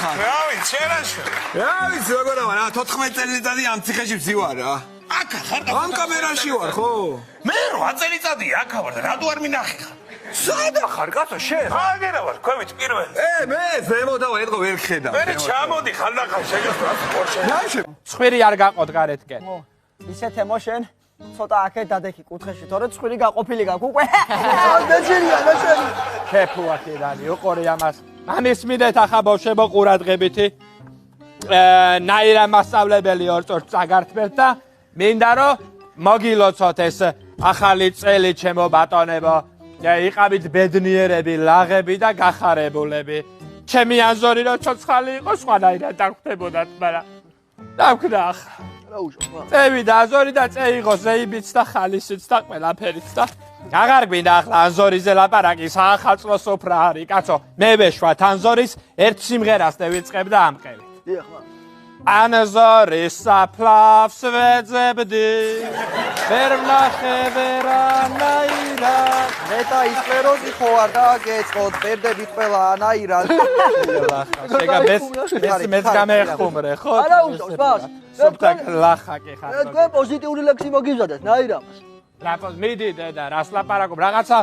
ხარ? რა ვიცი, ერაშო. რა ვიცი, როგორ ვარ? 14 წელიწადი ამ ციხეში ვზივარ რა. აქ ხარ და ამ კამერაში ვარ, ხო? მე 8 წელიწადი აქ ვარ და რატო არ მინახე ხარ? სადა ხარ, კაცო, შენ? აგერა ვარ, ქვევით პირველი. მე ზემოთა ვარ, ეთქო ვერ ხედავ. მე ჩამოდი ხანდახან შეგეძრა სპორტში. ნაშე. ცხვირი არ გაყოთ გარეთკენ. ისეთ ემოშენ ცოტა აქეთ დადექი კუთხეში, თორე ცხვირი გაყოფილი გაქვს უკვე. დაჭერია, ნაშენი. ქეფუა კიდანი, უყური ამას. ამის მიდეთ ახლა ბავშვებო ყურადღებითი. ნაირა მასწავლებელი ორწორ წაგართმევთ და მინდა რომ მოგილოცოთ ეს ახალი წელი ჩემო ბატონებო. იყავით ბედნიერები, ლაღები და გახარებულები. ჩემი ანზორი რომ ცოცხალი იყო, სხვანაირად დაგხვდებოდათ, მაგრამ დავკდა ახლა. წევი და აზორი და წეიღო ზეიბიც და ხალისიც და ყველაფერიც და აღარ გვინდა ახლა ანზორიზე ლაპარაკი, საახალწლო სოფრა არის, კაცო. მე ვეშვათ ანზორის ერთ სიმღერას დავიწყებ და ამყევით. დიახ, ანზორის საფლავს ვეძებდი, ვერ ვნახე ვერანაირა. მეტა ისკლეროზი ხო არ დაგეწყოთ, პერდებით ყველა ანაირად. მეც გამეხუმრე, ხო? არა უშავს, ბას. სოფტაკ ლახაკი ხარ. თქვენ პოზიტიური ლექსი მოგიზადეთ, ნაირამას. რატომ მიდი დედა, რას ლაპარაკობ? რაღაცა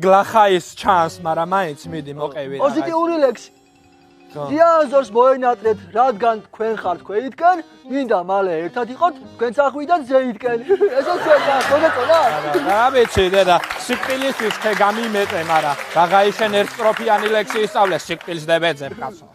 გლახაის ჩანს, მაგრამ მაინც მიდი მოყევი. პოზიტიური ლექსი. დიაზორს მოენატრეთ, რადგან თქვენ ხართ ქვეითკენ, მინდა მალე ერთად იყოთ, თქვენც ახვიდათ ზეითკენ. ესეც თქვენ მოგეწონა? რა ვიცი დედა, სიკვდილისთვის ხე გამიმეტე, მაგრამ რაღა ისენ ერთსტროფიანი ლექსი ისწავლეს, სიკვდილს დებეძებ, კაცო.